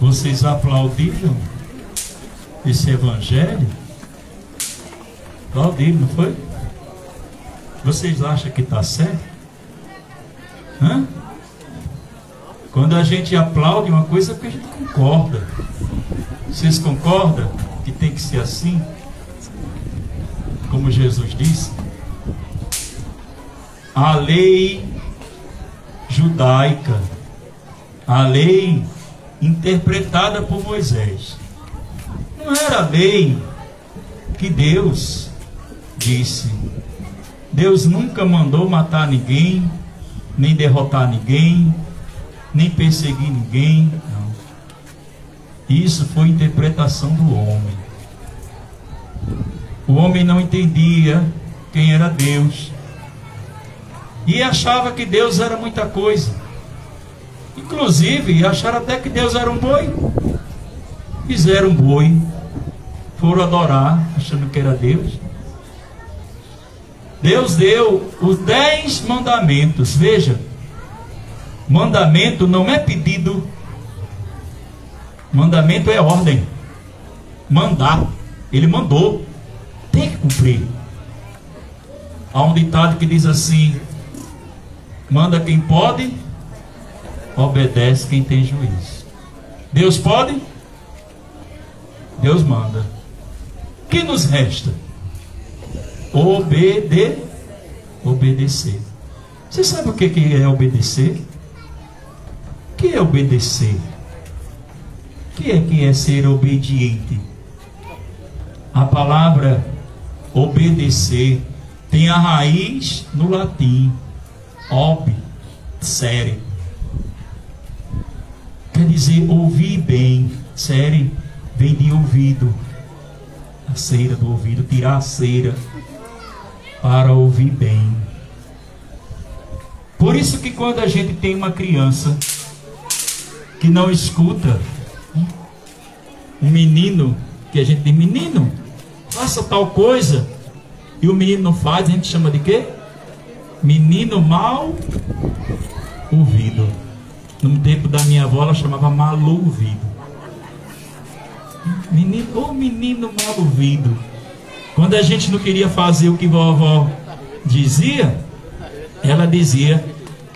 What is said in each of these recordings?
Vocês aplaudiram esse evangelho? Aplaudiram, não foi? Vocês acham que está certo? Hã? Quando a gente aplaude uma coisa, é porque a gente concorda. Vocês concordam que tem que ser assim? Como Jesus disse, a lei judaica, a lei interpretada por Moisés, não era a lei que Deus disse. Deus nunca mandou matar ninguém, nem derrotar ninguém, nem perseguir ninguém. Não. Isso foi interpretação do homem. O homem não entendia quem era Deus e achava que Deus era muita coisa. Inclusive acharam até que Deus era um boi. Fizeram um boi, foram adorar achando que era Deus. Deus deu os 10 mandamentos. Veja, mandamento não é pedido, mandamento é ordem. Mandar, ele mandou, tem que cumprir. Há um ditado que diz assim: manda quem pode, obedece quem tem juízo. Deus pode, Deus manda. O que nos resta? Obedecer. Você sabe o que é obedecer? O que é obedecer? O que é ser obediente? A palavra obedecer tem a raiz no latim obsere. Quer dizer ouvir bem. Sere vem de ouvido, a cera do ouvido, tirar a cera para ouvir bem. Por isso que quando a gente tem uma criança que não escuta, um menino, que a gente diz: menino, faça tal coisa, e o menino não faz, a gente chama de quê? Menino mal ouvido. No tempo da minha avó ela chamava mal ouvido. Menino mal ouvido. Quando a gente não queria fazer o que vovó dizia, ela dizia: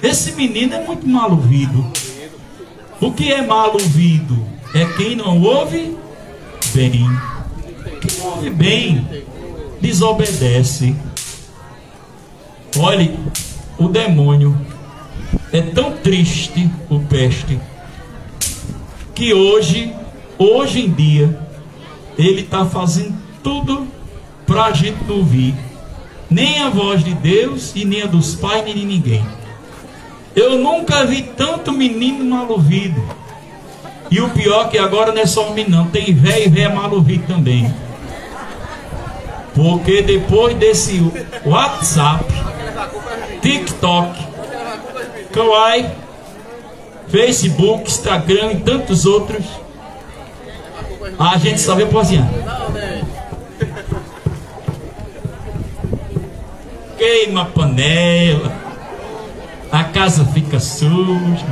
esse menino é muito mal ouvido. O que é mal ouvido? É quem não ouve bem. Quem não ouve bem desobedece. Olhe, o demônio é tão triste, o peste, que hoje em dia ele está fazendo tudo para a gente não ouvir nem a voz de Deus e nem a dos pais, nem de ninguém. Eu nunca vi tanto menino mal ouvido. E o pior é que agora não é só um menino, não. Tem velho e velha mal ouvido também. Porque depois desse WhatsApp, TikTok, Kawaii, Facebook, Instagram e tantos outros, a gente só vê pozinha. Queima a panela, a casa fica suja,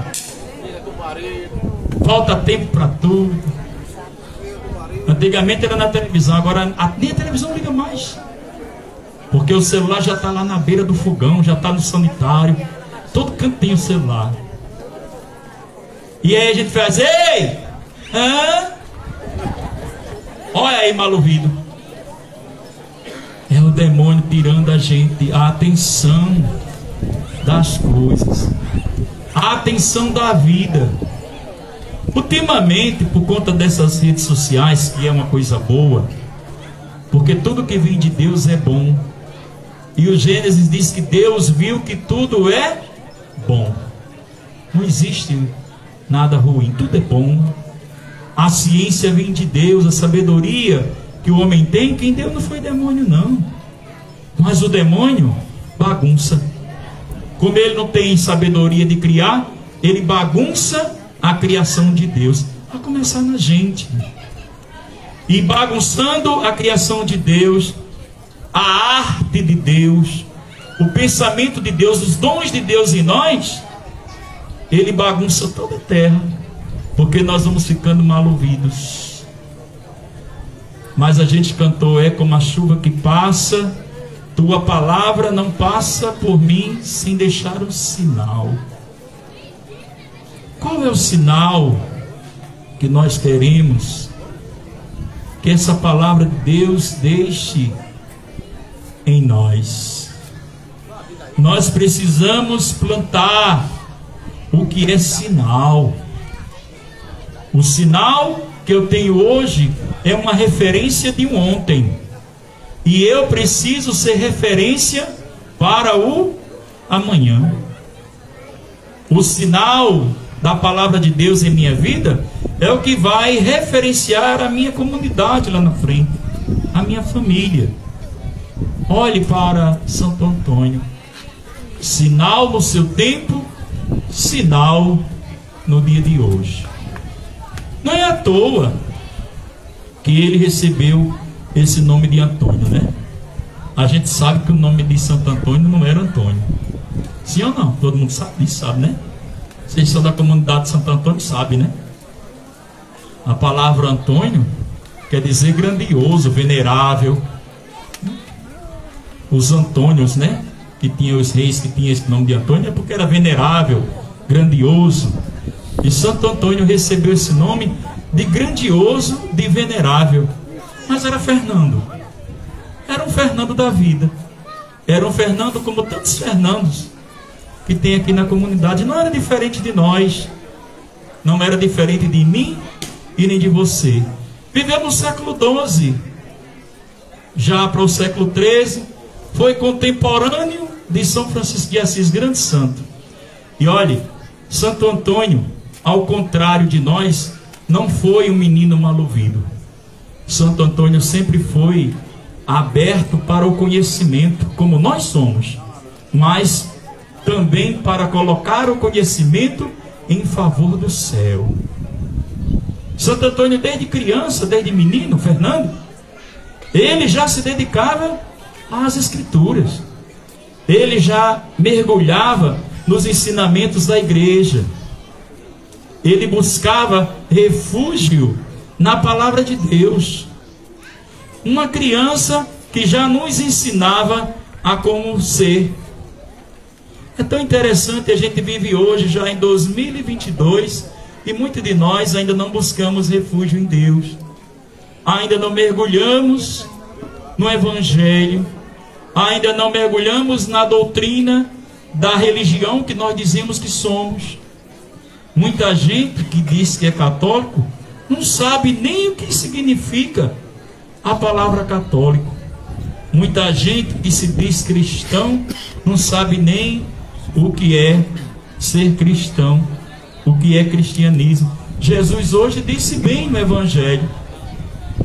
falta tempo para tudo. Antigamente era na televisão, agora nem a televisão liga mais, porque o celular já está lá na beira do fogão, já está no sanitário, todo canto tem o celular. E aí a gente faz: ei, olha aí, mal ouvido. É o demônio tirando a gente a atenção das coisas, a atenção da vida. Ultimamente, por conta dessas redes sociais, que é uma coisa boa, porque tudo que vem de Deus é bom, e o Gênesis diz que Deus viu que tudo é bom. Não existe nada ruim, tudo é bom. A ciência vem de Deus, a sabedoria que o homem tem, quem deu não foi demônio não, mas o demônio bagunça. Como ele não tem sabedoria de criar, ele bagunça a criação de Deus, a começar na gente. E bagunçando a criação de Deus, a arte de Deus, o pensamento de Deus, os dons de Deus em nós, ele bagunça toda a terra. porque nós vamos ficando mal ouvidos. Mas a gente cantou: é como a chuva que passa, tua palavra não passa por mim sem deixar um sinal. Qual é o sinal que nós queremos que essa palavra de Deus deixe em nós? Nós precisamos plantar o que é sinal. O sinal que eu tenho hoje é uma referência de um ontem, e eu preciso ser referência para o amanhã. O sinal da palavra de Deus em minha vida é o que vai referenciar a minha comunidade lá na frente, a minha família. Olhe para Santo Antônio, sinal no seu tempo, sinal no dia de hoje. Não é à toa que ele recebeu esse nome de Antônio, né? A gente sabe que o nome de Santo Antônio não era Antônio. Sim ou não? Todo mundo sabe disso, sabe, né? Vocês são da comunidade de Santo Antônio, sabem, né? A palavra Antônio quer dizer grandioso, venerável. Os Antônios, né? Que tinham os reis que tinham esse nome de Antônio, é porque era venerável, grandioso. E Santo Antônio recebeu esse nome de grandioso, de venerável. Mas era Fernando. Era um Fernando da vida. Era um Fernando como tantos Fernandos que tem aqui na comunidade. Não era diferente de nós. Não era diferente de mim e nem de você. Viveu no século XII. Já para o século XIII, foi contemporâneo de São Francisco de Assis, grande santo. E olhe, Santo Antônio, ao contrário de nós, não foi um menino mal ouvido. Santo Antônio sempre foi aberto para o conhecimento, como nós somos, mas também para colocar o conhecimento em favor do céu. Santo Antônio, desde criança, desde menino, Fernando, ele já se dedicava às Escrituras. Ele já mergulhava nos ensinamentos da igreja. Ele buscava refúgio na palavra de Deus. Uma criança que já nos ensinava a como ser. É tão interessante, a gente vive hoje já em 2022 e muitos de nós ainda não buscamos refúgio em Deus. Ainda não mergulhamos no Evangelho. Ainda não mergulhamos na doutrina da religião que nós dizemos que somos. Muita gente que diz que é católico não sabe nem o que significa a palavra católico. Muita gente que se diz cristão não sabe nem o que é ser cristão, o que é cristianismo. Jesus hoje disse bem no Evangelho: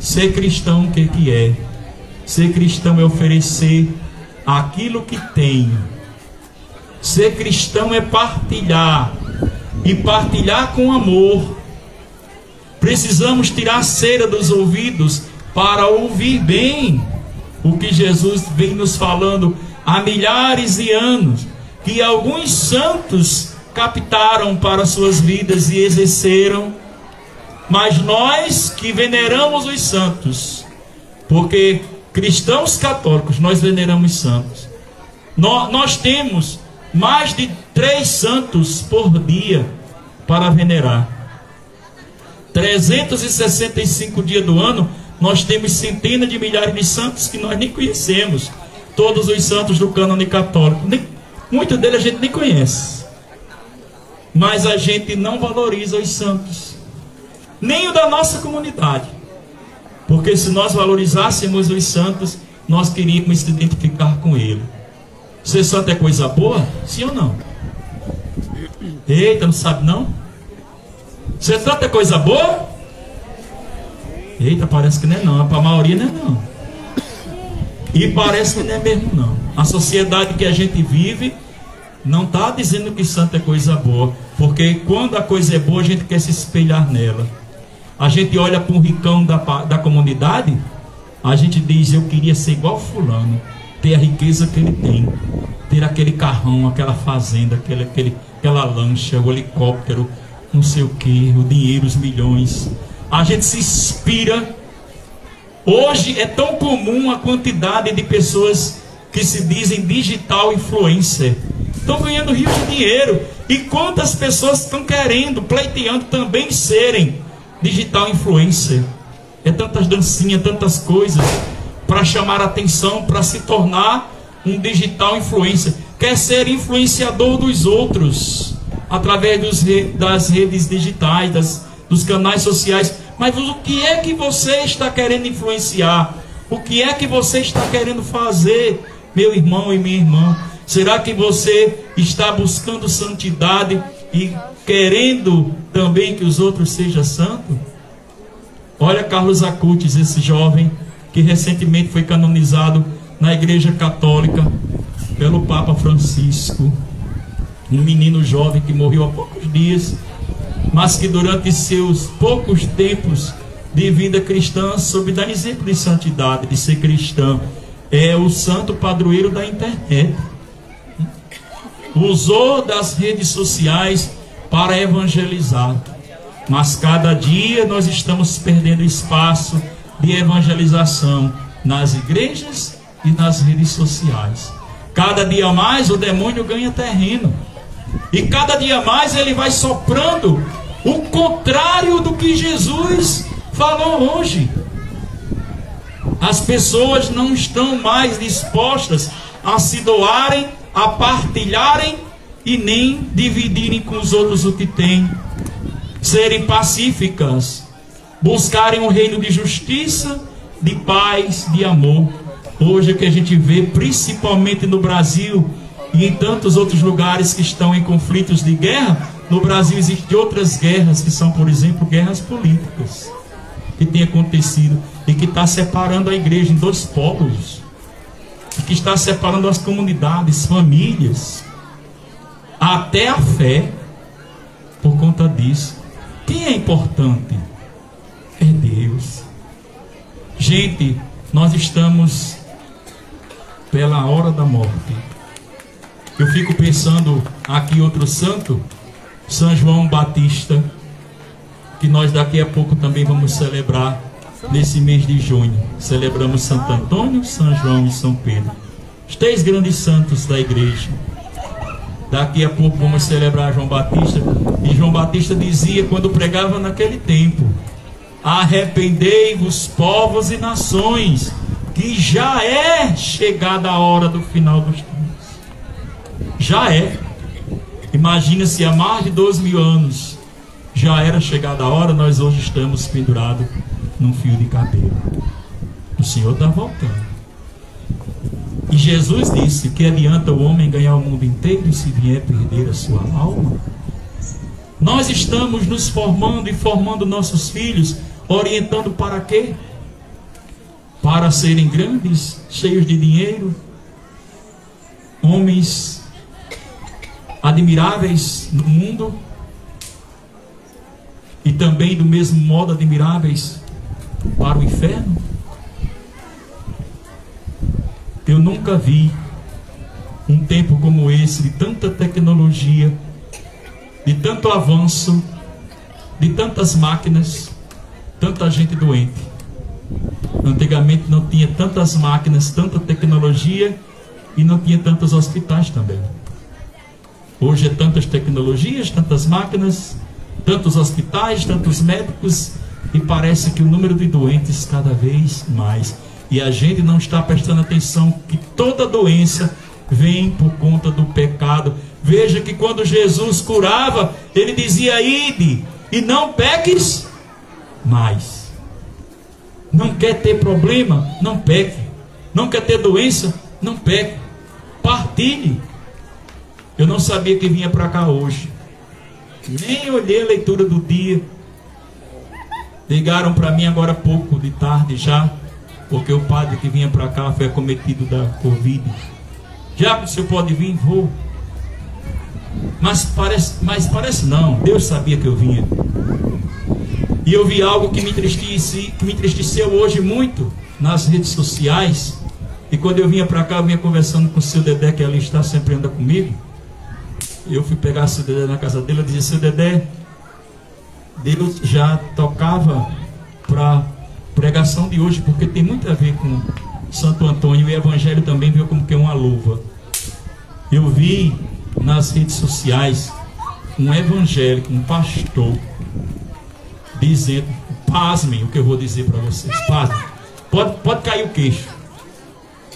ser cristão, o que é? Ser cristão é oferecer aquilo que tenho. Ser cristão é partilhar, e partilhar com amor. Precisamos tirar a cera dos ouvidos para ouvir bem o que Jesus vem nos falando há milhares de anos, que alguns santos captaram para suas vidas e exerceram. Mas nós que veneramos os santos, porque cristãos católicos nós veneramos santos, nós temos mais de 3 santos por dia para venerar. 365 dias do ano nós temos centenas de milhares de santos que nós nem conhecemos. Todos os santos do cânone católico, muitos deles a gente nem conhece. Mas a gente não valoriza os santos, nem o da nossa comunidade. Porque se nós valorizássemos os santos, nós queríamos se identificar com ele. Ser santo é coisa boa? Sim ou não? Eita, não sabe não? Ser santo é coisa boa? Eita, parece que não é não. Para a maioria não é não. E parece que não é mesmo não. A sociedade que a gente vive não está dizendo que santo é coisa boa. Porque quando a coisa é boa, a gente quer se espelhar nela. A gente olha para um ricão da comunidade, a gente diz: eu queria ser igual fulano, ter a riqueza que ele tem, ter aquele carrão, aquela fazenda, aquela lancha, o helicóptero, não sei o que, o dinheiro, os milhões. A gente se inspira. Hoje é tão comum a quantidade de pessoas que se dizem digital influencer. Estão ganhando rios de dinheiro. E quantas pessoas estão querendo, pleiteando também serem digital influencer? É tantas dancinhas, tantas coisas para chamar a atenção, para se tornar um digital influencer. Quer ser influenciador dos outros através das redes digitais, dos canais sociais. Mas o que é que você está querendo influenciar? O que é que você está querendo fazer, meu irmão e minha irmã? Será que você está buscando santidade e querendo também que os outros sejam santos? Olha Carlos Acutis, esse jovem que recentemente foi canonizado na Igreja Católica pelo Papa Francisco. Um menino jovem que morreu há poucos dias, mas que durante seus poucos tempos de vida cristã soube dar exemplo de santidade, de ser cristão. É o santo padroeiro da internet. Usou das redes sociais para evangelizar. Mas cada dia nós estamos perdendo espaço de evangelização nas igrejas e nas redes sociais. Cada dia mais o demônio ganha terreno. E cada dia mais ele vai soprando o contrário do que Jesus falou hoje. As pessoas não estão mais dispostas a se doarem, a partilharem e nem dividirem com os outros o que têm. Serem pacíficas, buscarem um reino de justiça, de paz, de amor. Hoje o que a gente vê, principalmente no Brasil e em tantos outros lugares que estão em conflitos de guerra, no Brasil existem outras guerras que são, por exemplo, guerras políticas que tem acontecido e que está separando a igreja em dois polos, e que está separando as comunidades, famílias, até a fé, por conta disso. Quem é importante? É Deus. Gente, nós estamos pela hora da morte. Eu fico pensando aqui outro santo, São João Batista, que nós daqui a pouco também vamos celebrar nesse mês de junho. Celebramos Santo Antônio, São João e São Pedro, os 3 grandes santos da igreja. Daqui a pouco vamos celebrar João Batista. E João Batista dizia, quando pregava naquele tempo: arrependei-vos, povos e nações, que já é chegada a hora do final dos tempos. Já é. Imagina se há mais de 12.000 anos já era chegada a hora, nós hoje estamos pendurados num fio de cabelo. O Senhor está voltando. E Jesus disse: que adianta o homem ganhar o mundo inteiro e se vier perder a sua alma? Nós estamos nos formando e formando nossos filhos, orientando para quê? Para serem grandes, cheios de dinheiro, homens admiráveis no mundo, e também do mesmo modo admiráveis para o inferno. Eu nunca vi um tempo como esse, de tanta tecnologia, de tanto avanço, de tantas máquinas, tanta gente doente. Antigamente não tinha tantas máquinas, tanta tecnologia, e não tinha tantos hospitais também. Hoje é tantas tecnologias, tantas máquinas, tantos hospitais, tantos médicos, e parece que o número de doentes cada vez mais. E a gente não está prestando atenção que toda doença vem por conta do pecado. Veja que quando Jesus curava, ele dizia: ide e não peques mais. Não quer ter problema? Não peque. Não quer ter doença? Não peque. Partilhe. Eu não sabia que vinha para cá hoje. Nem olhei a leitura do dia. Ligaram para mim agora há pouco, de tarde já, porque o padre que vinha para cá foi acometido da Covid. Já que o senhor pode vir? Vou. Mas parece não, Deus sabia que eu vinha. E eu vi algo que me entristeceu hoje muito nas redes sociais. E quando eu vinha para cá, eu vinha conversando com o seu Dedé, que ali está, sempre anda comigo. Eu fui pegar o seu Dedé na casa dele. Eu dizia: seu Dedé, Deus já tocava para pregação de hoje, porque tem muito a ver com Santo Antônio. O Evangelho também veio como que uma luva. Eu vi nas redes sociais um evangélico, um pastor, dizendo, pasmem o que eu vou dizer para vocês, pasmem, pode cair o queixo.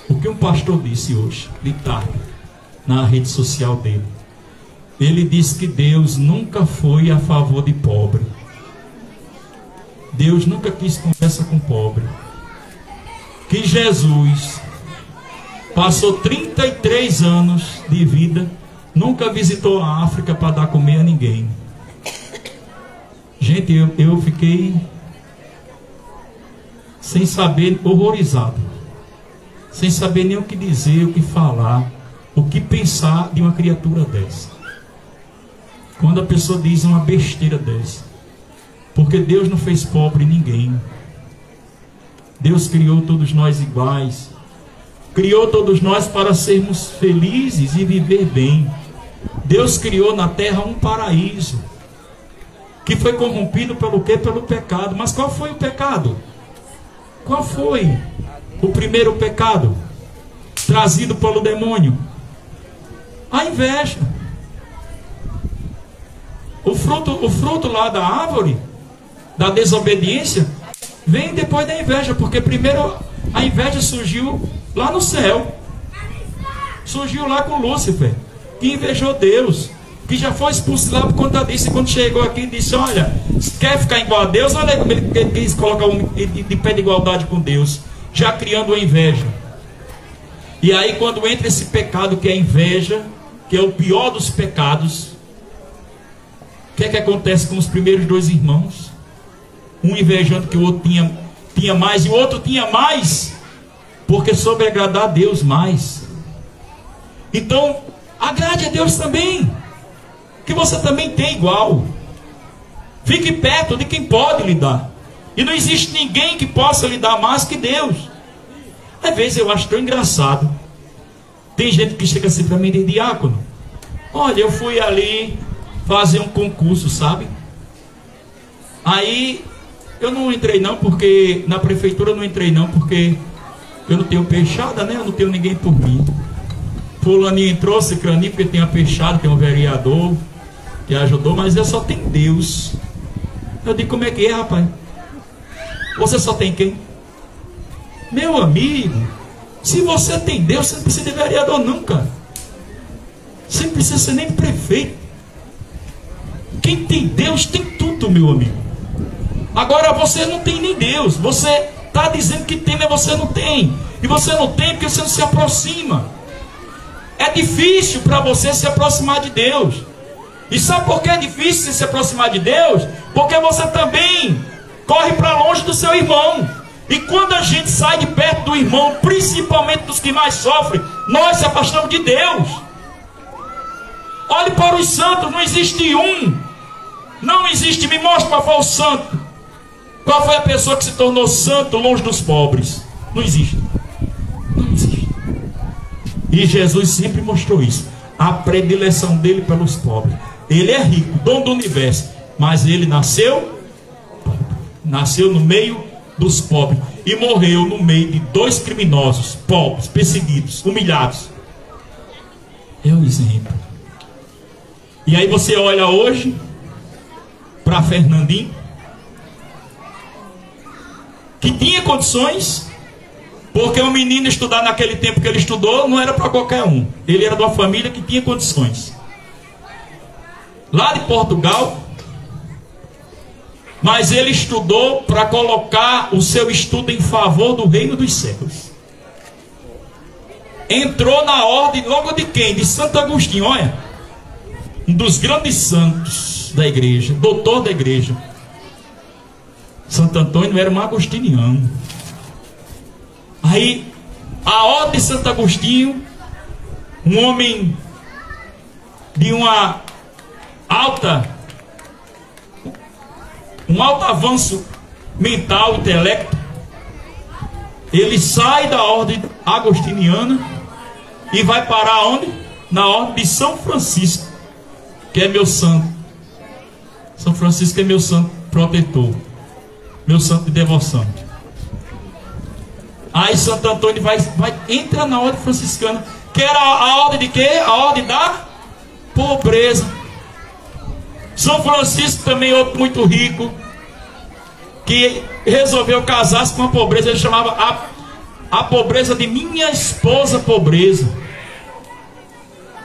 O que um pastor disse hoje, de tarde, na rede social dele. Ele disse que Deus nunca foi a favor de pobre. Deus nunca quis conversa com pobre. Que Jesus passou 33 anos de vida, nunca visitou a África para dar comer a ninguém. Gente, eu fiquei sem saber, horrorizado, sem saber nem o que dizer, o que falar, o que pensar de uma criatura dessa. Quando a pessoa diz uma besteira dessa, porque Deus não fez pobre ninguém. Deus criou todos nós iguais, criou todos nós para sermos felizes e viver bem. Deus criou na terra um paraíso, que foi corrompido pelo quê? Pelo pecado. Mas qual foi o pecado? Qual foi o primeiro pecado trazido pelo demônio? A inveja. O fruto lá da árvore, da desobediência, vem depois da inveja, porque primeiro a inveja surgiu lá no céu. Surgiu lá com Lúcifer, que invejou Deus, que já foi expulso lá por conta disso. E quando chegou aqui, disse: olha, quer ficar igual a Deus? Olha como ele quis colocar de pé de igualdade com Deus, já criando a inveja. E aí quando entra esse pecado que é a inveja, que é o pior dos pecados, o que é que acontece com os primeiros dois irmãos? Um invejando que o outro tinha mais, e o outro tinha mais, porque soube agradar a Deus mais. Então, agrade a Deus também, que você também tem igual. Fique perto de quem pode lhe dar. E não existe ninguém que possa lhe dar mais que Deus. Às vezes eu acho tão engraçado. Tem gente que chega assim para mim de diácono: olha, eu fui ali fazer um concurso, sabe? Aí eu não entrei não, porque na prefeitura eu não entrei não, porque eu não tenho peixada, né? Eu não tenho ninguém por mim. Fulaninho entrou, cicraninho, porque tem a peixada, tem um vereador que ajudou, mas eu só tenho Deus. Eu digo: como é que é, rapaz? Você só tem quem? Meu amigo, se você tem Deus, você não precisa de vereador não, cara. Você não precisa ser nem prefeito. Quem tem Deus tem tudo, meu amigo. Agora você não tem nem Deus. Você está dizendo que tem, mas você não tem. E você não tem porque você não se aproxima. É difícil para você se aproximar de Deus. E sabe por que é difícil se aproximar de Deus? Porque você também corre para longe do seu irmão. E quando a gente sai de perto do irmão, principalmente dos que mais sofrem, nós se afastamos de Deus. Olhe para os santos, não existe um. Não existe, me mostre qual foi o santo. Qual foi a pessoa que se tornou santo longe dos pobres? Não existe. Não existe. E Jesus sempre mostrou isso. A predileção dele pelos pobres. Ele é rico, dono do universo, mas ele nasceu no meio dos pobres e morreu no meio de dois criminosos, pobres, perseguidos, humilhados. É o exemplo. E aí você olha hoje para Fernandinho, que tinha condições, porque o menino estudar naquele tempo que ele estudou não era para qualquer um. Ele era de uma família que tinha condições, lá de Portugal, mas ele estudou para colocar o seu estudo em favor do reino dos céus. Entrou na ordem logo de quem? De Santo Agostinho. Olha, um dos grandes santos da igreja, doutor da igreja. Santo Antônio era um agostiniano. Aí a ordem de Santo Agostinho, um homem de um alto avanço mental, intelecto, ele sai da ordem agostiniana e vai parar onde? Na ordem de São Francisco, que é meu santo. São Francisco é meu santo protetor, meu santo de devoção. Aí Santo Antônio entra na ordem franciscana, que era a ordem de quê? A ordem da pobreza. São Francisco também, outro muito rico, que resolveu casar-se com a pobreza. Ele chamava a pobreza de minha esposa pobreza.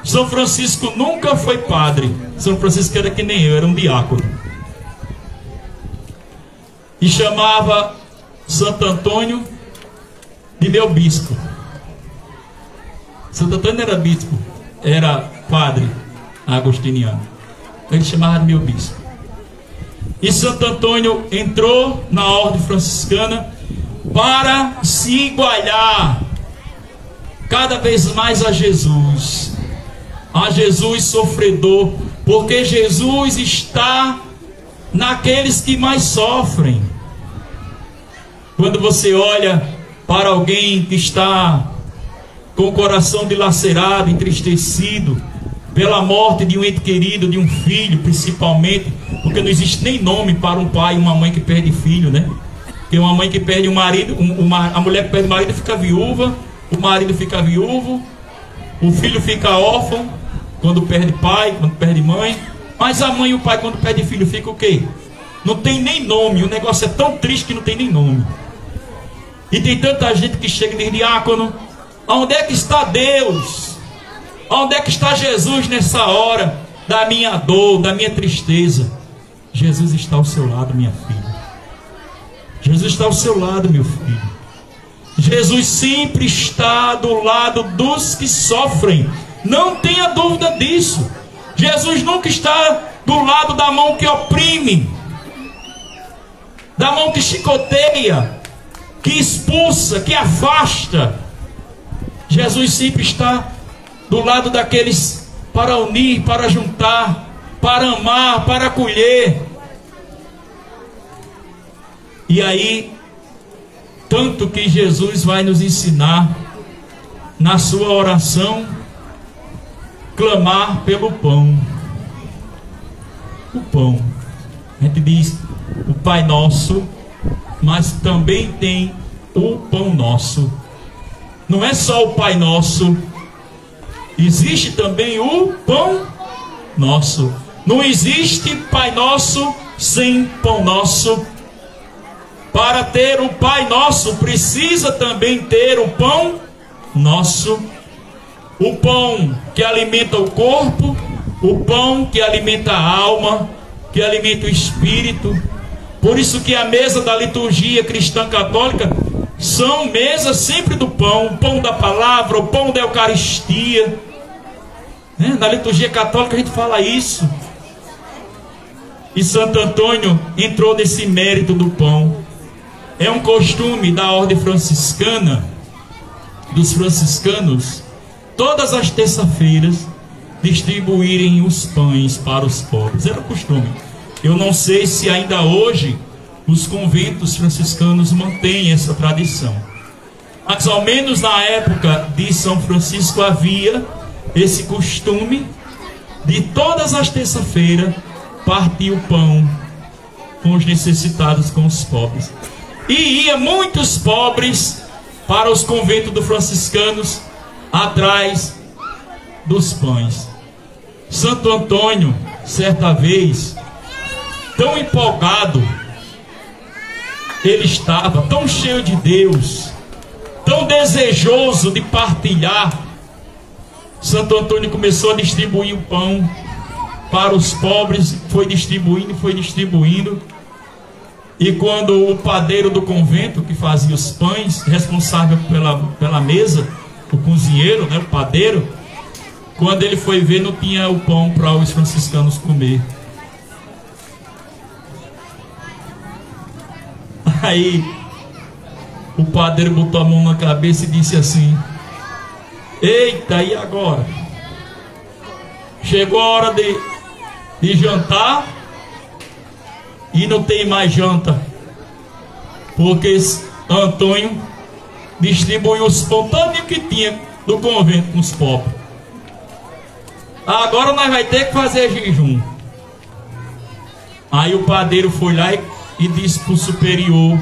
São Francisco nunca foi padre. São Francisco era que nem eu, era um diácono. E chamava Santo Antônio de meu bispo. Santo Antônio era bispo, era padre agostiniano. Ele chamava de meu bispo. E Santo Antônio entrou na ordem franciscana para se igualar cada vez mais a Jesus sofredor, porque Jesus está naqueles que mais sofrem. Quando você olha para alguém que está com o coração dilacerado, entristecido pela morte de um ente querido, de um filho principalmente, porque não existe nem nome para um pai e uma mãe que perde filho, né? Porque uma mãe que perde um marido, a mulher que perde o marido fica viúva, o marido fica viúvo, o filho fica órfão quando perde pai, quando perde mãe. Mas a mãe e o pai, quando perde filho, fica o quê? Não tem nem nome. O negócio é tão triste que não tem nem nome. E tem tanta gente que chega e diz: diácono, onde é que está Deus? Onde é que está Jesus nessa hora da minha dor, da minha tristeza? Jesus está ao seu lado, minha filha. Jesus está ao seu lado, meu filho. Jesus sempre está do lado dos que sofrem. Não tenha dúvida disso. Jesus nunca está do lado da mão que oprime, da mão que chicoteia, que expulsa, que afasta. Jesus sempre está do lado daqueles para unir, para juntar, para amar, para acolher. E aí, tanto que Jesus vai nos ensinar na sua oração, clamar pelo pão. O pão. A gente diz o Pai Nosso, mas também tem o pão nosso. Não é só o Pai Nosso, existe também o pão nosso. Não existe Pai Nosso sem pão nosso. Para ter o Pai Nosso, precisa também ter o pão nosso. O pão que alimenta o corpo, o pão que alimenta a alma, que alimenta o espírito. Por isso que a mesa da liturgia cristã católica são mesas sempre do pão, o pão da palavra, o pão da Eucaristia. Na liturgia católica a gente fala isso. E Santo Antônio entrou nesse mérito do pão. É um costume da ordem franciscana, dos franciscanos, todas as terças-feiras, distribuírem os pães para os pobres. Era o costume. Eu não sei se ainda hoje os conventos franciscanos mantêm essa tradição. Mas ao menos na época de São Francisco havia esse costume de todas as terças-feiras partir o pão com os necessitados, com os pobres. E ia muitos pobres para os conventos dos franciscanos atrás dos pães. Santo Antônio, certa vez, tão empolgado, ele estava tão cheio de Deus, tão desejoso de partilhar. Santo Antônio começou a distribuir o pão para os pobres, foi distribuindo. E quando o padeiro do convento, que fazia os pães, responsável pela mesa, o cozinheiro, né, o padeiro, quando ele foi ver, não tinha o pão para os franciscanos comer. Aí o padeiro botou a mão na cabeça e disse assim: eita, e agora? Chegou a hora de jantar e não tem mais janta, porque Antônio distribuiu os pão todo que tinha do convento com os pobres. Agora nós vai ter que fazer jejum. Aí o padeiro foi lá e disse para o superior,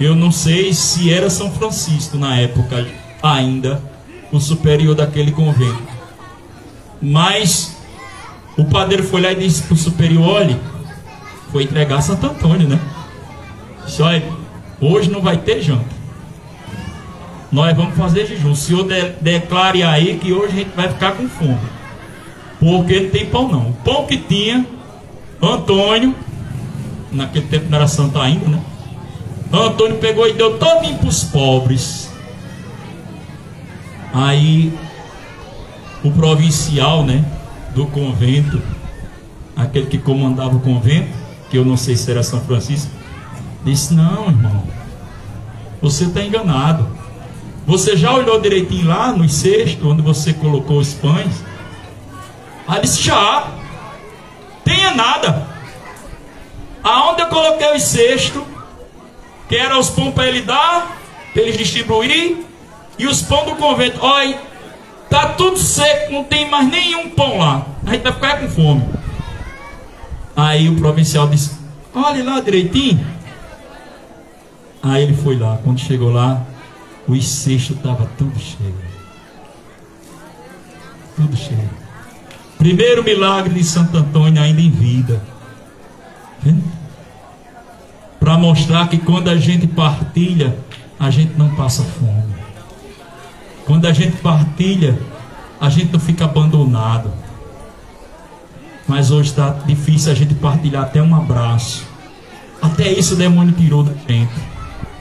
eu não sei se era São Francisco na época ainda, o superior daquele convento, mas o padeiro foi lá e disse para o superior, olha, foi entregar Santo Antônio, né? Disse, olha, hoje não vai ter janta, nós vamos fazer jejum, o senhor declare aí que hoje a gente vai ficar com fome, porque não tem pão não. O pão que tinha, Antônio, naquele tempo não era santo ainda, né? Antônio pegou e deu todinho para os pobres. Aí o provincial, né, do convento, aquele que comandava o convento, que eu não sei se era São Francisco, disse, não, irmão, você está enganado. Você já olhou direitinho lá no cesto onde você colocou os pães? Aí disse, já. Tenha nada. Aonde eu coloquei os cestos, que eram os pães para ele dar, para eles distribuir, e os pães do convento, olha, tá tudo seco, não tem mais nenhum pão lá, a gente vai ficar com fome. Aí o provincial disse, olhe lá direitinho. Aí ele foi lá, quando chegou lá, os cestos estavam tudo cheio. Tudo cheio. Primeiro milagre de Santo Antônio ainda em vida. Para mostrar que quando a gente partilha, a gente não passa fome. Quando a gente partilha, a gente não fica abandonado. Mas hoje está difícil a gente partilhar até um abraço. Até isso o demônio tirou da gente,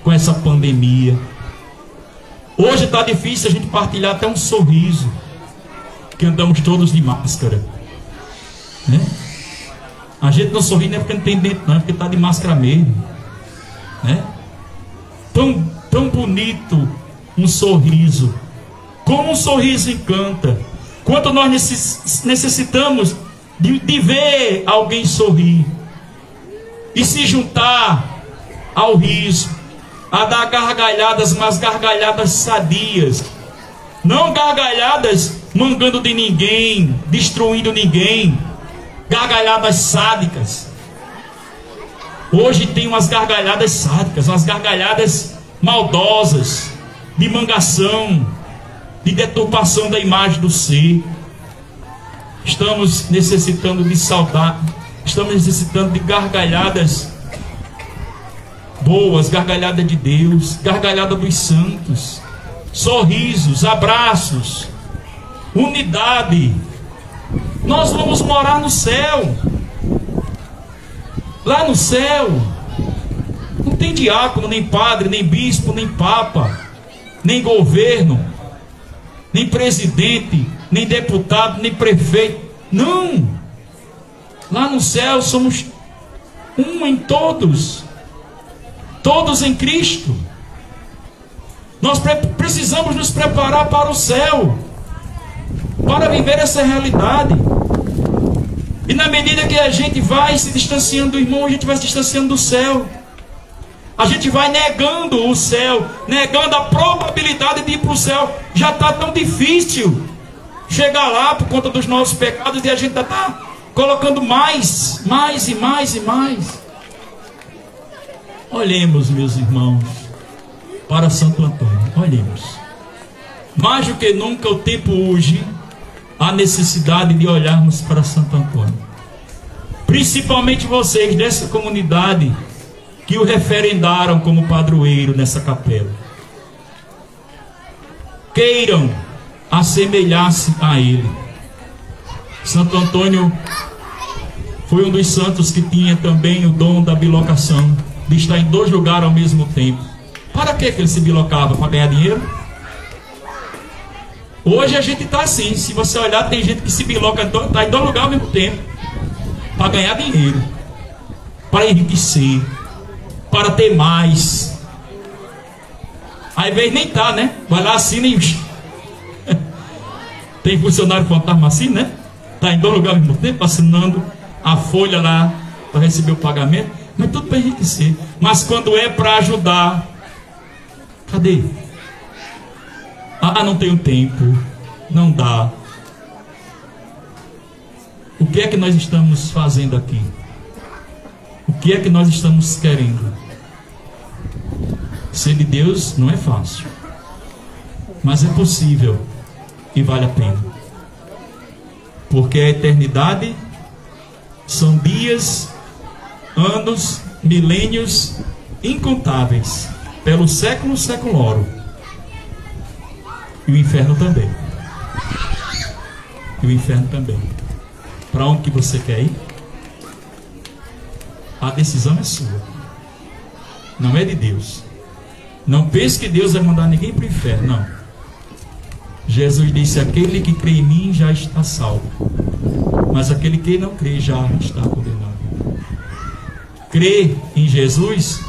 com essa pandemia. Hoje está difícil a gente partilhar até um sorriso, que andamos todos de máscara, né? A gente não sorri não é porque não tem dentro, não, é porque está de máscara mesmo, né? Tão bonito um sorriso, como um sorriso encanta. Quanto nós necessitamos de ver alguém sorrir e se juntar ao riso, a dar gargalhadas, mas gargalhadas sadias, não gargalhadas mangando de ninguém, destruindo ninguém, gargalhadas sádicas. Hoje tem umas gargalhadas sádicas, umas gargalhadas maldosas, de mangação, de deturpação da imagem do ser. Estamos necessitando de saudade, estamos necessitando de gargalhadas boas, gargalhada de Deus, gargalhada dos santos, sorrisos, abraços, unidade. Nós vamos morar no céu. Lá no céu não tem diácono, nem padre, nem bispo, nem papa, nem governo, nem presidente, nem deputado, nem prefeito. Não. Lá no céu somos um em todos, todos em Cristo. Nós precisamos nos preparar para o céu, para viver essa realidade. E na medida que a gente vai se distanciando do irmão, a gente vai se distanciando do céu. A gente vai negando o céu, negando a probabilidade de ir para o céu. Já está tão difícil chegar lá por conta dos nossos pecados, e a gente está colocando mais e mais. Olhemos, meus irmãos, para Santo Antônio. Olhemos. Mais do que nunca o tempo urge a necessidade de olharmos para Santo Antônio. Principalmente vocês dessa comunidade que o referendaram como padroeiro nessa capela. Queiram assemelhar-se a ele. Santo Antônio foi um dos santos que tinha também o dom da bilocação, de estar em dois lugares ao mesmo tempo. Para que ele se bilocava? Para ganhar dinheiro? Hoje a gente está assim. Se você olhar, tem gente que se biloca, está em dois lugares ao mesmo tempo, para ganhar dinheiro, para enriquecer, para ter mais. Aí vez nem tá, né? Vai lá, assina e tem funcionário fantasma assim, né? Está em dois lugares ao mesmo tempo, assinando a folha lá para receber o pagamento. Mas tudo para enriquecer. Mas quando é para ajudar, cadê? Ah, não tenho tempo, não dá. O que é que nós estamos fazendo aqui? O que é que nós estamos querendo? Ser de Deus não é fácil, mas é possível e vale a pena. Porque a eternidade são dias, anos, milênios incontáveis, pelo século seculorum. E o inferno também. E o inferno também. Para onde que você quer ir? A decisão é sua. Não é de Deus. Não pense que Deus vai mandar ninguém para o inferno. Não. Jesus disse: aquele que crê em mim já está salvo, mas aquele que não crê já está condenado. Crer em Jesus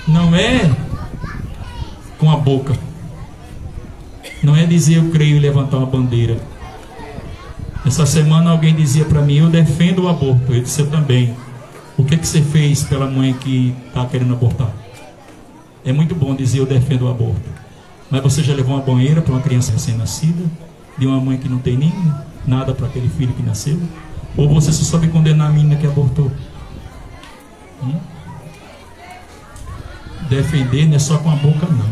não é com a boca. Não é dizer eu creio e levantar uma bandeira. Essa semana alguém dizia para mim: eu defendo o aborto. Eu disse: eu também. O que você fez pela mãe que está querendo abortar? É muito bom dizer eu defendo o aborto, mas você já levou uma banheira para uma criança recém-nascida, de uma mãe que não tem nem nada para aquele filho que nasceu? Ou você só sabe condenar a menina que abortou? Defender não é só com a boca, não.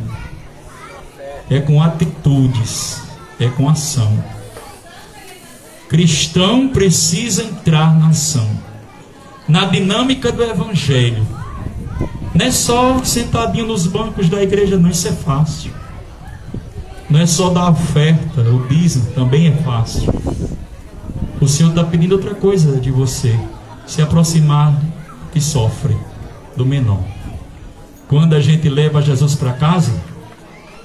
É com atitudes, é com ação. Cristão precisa entrar na ação, na dinâmica do Evangelho. Não é só sentadinho nos bancos da igreja, não. Isso é fácil. Não é só dar oferta, o dízimo também é fácil. O Senhor está pedindo outra coisa de você: se aproximar que sofre, do menor. Quando a gente leva Jesus para casa,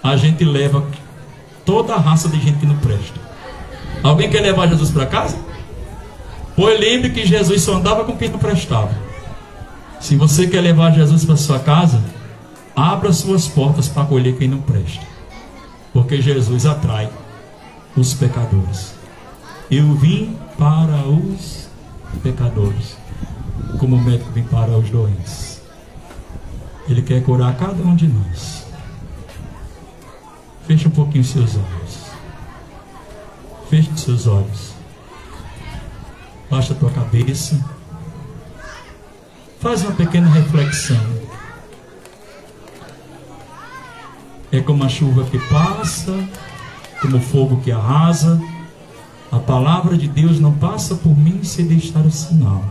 a gente leva toda a raça de gente que não presta. Alguém quer levar Jesus para casa? Pois lembre que Jesus só andava com quem não prestava. Se você quer levar Jesus para sua casa, abra suas portas para acolher quem não presta, porque Jesus atrai os pecadores. Eu vim para os pecadores, como o médico vem para os doentes. Ele quer curar cada um de nós. Feche um pouquinho seus olhos. Feche seus olhos. Baixa a tua cabeça. Faz uma pequena reflexão. É como a chuva que passa, como o fogo que arrasa. A palavra de Deus não passa por mim sem deixar o sinal.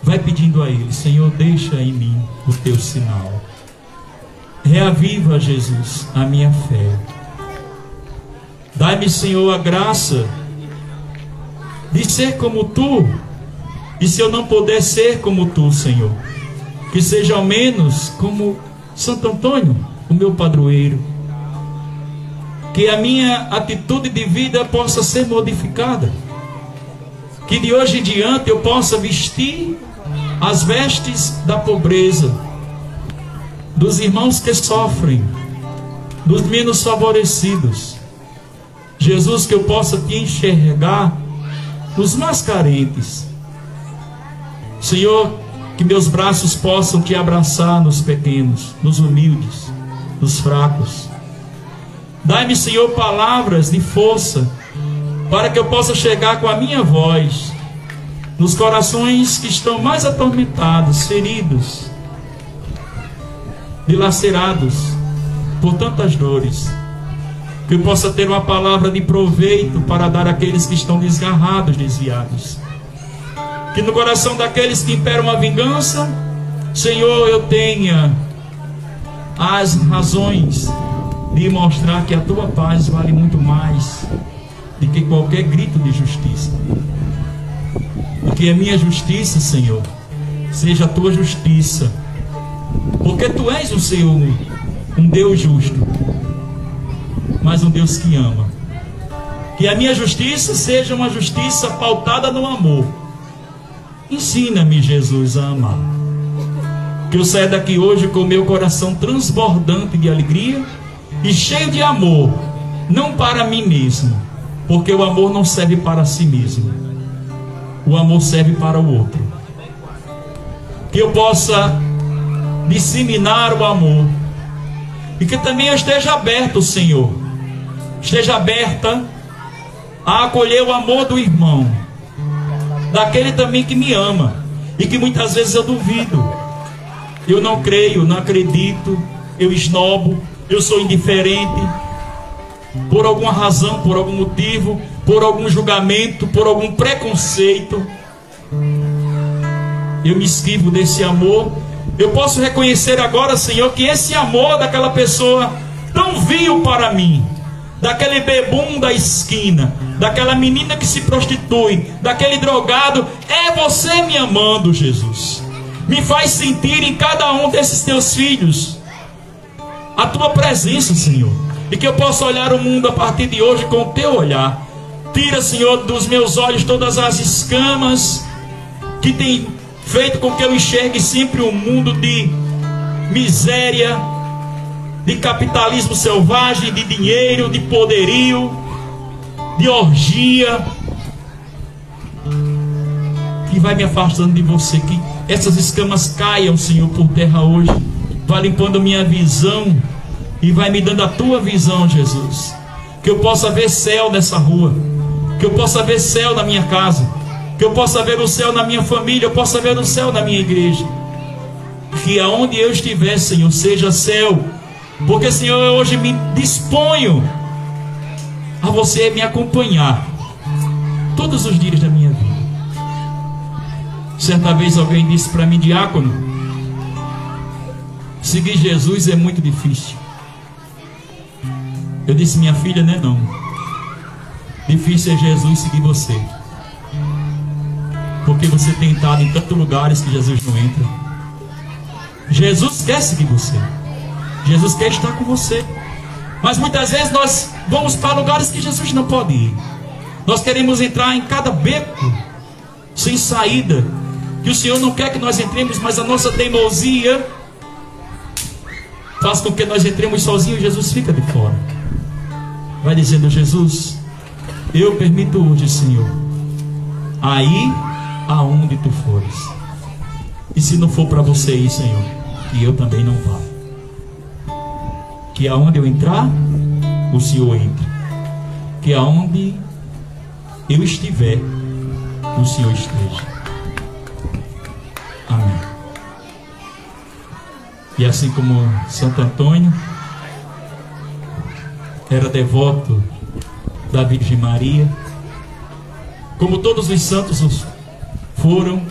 Vai pedindo a Ele: Senhor, deixa em mim o teu sinal. Reaviva, Jesus, a minha fé. Dai-me, Senhor, a graça de ser como Tu. E se eu não puder ser como Tu, Senhor, que seja ao menos como Santo Antônio, o meu padroeiro. Que a minha atitude de vida possa ser modificada. Que de hoje em diante eu possa vestir as vestes da pobreza, dos irmãos que sofrem, dos menos favorecidos. Jesus, que eu possa Te enxergar nos mais carentes. Senhor, que meus braços possam Te abraçar nos pequenos, nos humildes, nos fracos. Dai-me, Senhor, palavras de força, para que eu possa chegar com a minha voz nos corações que estão mais atormentados, feridos, dilacerados por tantas dores. Que eu possa ter uma palavra de proveito para dar àqueles que estão desgarrados, desviados. Que no coração daqueles que imperam a vingança, Senhor, eu tenha as razões de mostrar que a Tua paz vale muito mais do que qualquer grito de justiça. E que a minha justiça, Senhor, seja a Tua justiça, porque Tu és o Senhor, um Deus justo, mas um Deus que ama. Que a minha justiça seja uma justiça pautada no amor. Ensina-me, Jesus, a amar. Que eu saia daqui hoje com o meu coração transbordante de alegria e cheio de amor, não para mim mesmo, porque o amor não serve para si mesmo, o amor serve para o outro. Que eu possa disseminar o amor, e que também eu esteja aberto, Senhor, esteja aberta a acolher o amor do irmão, daquele também que me ama, e que muitas vezes eu duvido, eu não creio, não acredito, eu esnobo, eu sou indiferente, por alguma razão, por algum motivo, por algum julgamento, por algum preconceito, eu me esquivo desse amor. Eu posso reconhecer agora, Senhor, que esse amor daquela pessoa tão vil para mim, daquele bebum da esquina, daquela menina que se prostitui, daquele drogado, é você me amando, Jesus. Me faz sentir em cada um desses teus filhos a tua presença, Senhor, e que eu possa olhar o mundo a partir de hoje com o teu olhar. Tira, Senhor, dos meus olhos todas as escamas que tem feito com que eu enxergue sempre um mundo de miséria, de capitalismo selvagem, de dinheiro, de poderio, de orgia, que vai me afastando de você. Que essas escamas caiam, Senhor, por terra hoje. Vai limpando minha visão e vai me dando a tua visão, Jesus. Que eu possa ver céu nessa rua, que eu possa ver céu na minha casa, que eu possa ver o céu na minha família, eu possa ver o céu na minha igreja. Que aonde eu estiver, Senhor, seja céu. Porque, Senhor, eu hoje me disponho a você me acompanhar todos os dias da minha vida. Certa vez alguém disse para mim: diácono, seguir Jesus é muito difícil. Eu disse: minha filha, não é não. Difícil é Jesus seguir você, porque você tem entrado em tantos lugares que Jesus não entra. Jesus quer seguir você, Jesus quer estar com você, mas muitas vezes nós vamos para lugares que Jesus não pode ir. Nós queremos entrar em cada beco sem saída, que o Senhor não quer que nós entremos, mas a nossa teimosia faz com que nós entremos sozinhos e Jesus fica de fora. Vai dizendo: Jesus, eu permito hoje, Senhor, aí aonde tu fores. E se não for para você ir, Senhor, que eu também não vá. Que aonde eu entrar, o Senhor entre. Que aonde eu estiver, o Senhor esteja. Amém. E assim como Santo Antônio era devoto da Virgem Maria, como todos os santos foram,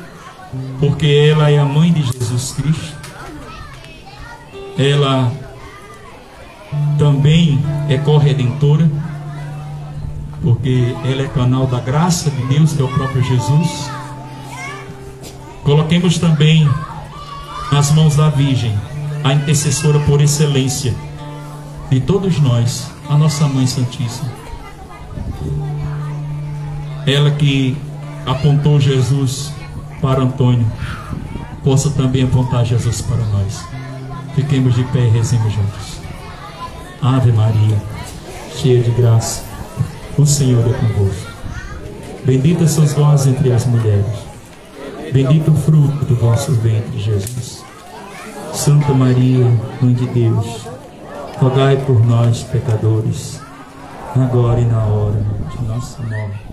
porque ela é a mãe de Jesus Cristo, ela também é corredentora, porque ela é canal da graça de Deus, que é o próprio Jesus. Coloquemos também nas mãos da Virgem, a intercessora por excelência de todos nós, a nossa Mãe Santíssima. Ela que apontou Jesus para Antônio, possa também apontar Jesus para nós. Fiquemos de pé e rezemos juntos. Ave Maria, cheia de graça, o Senhor é convosco. Bendita sois vós entre as mulheres, bendito o fruto do vosso ventre, Jesus. Santa Maria, Mãe de Deus, rogai por nós, pecadores, agora e na hora de nossa morte.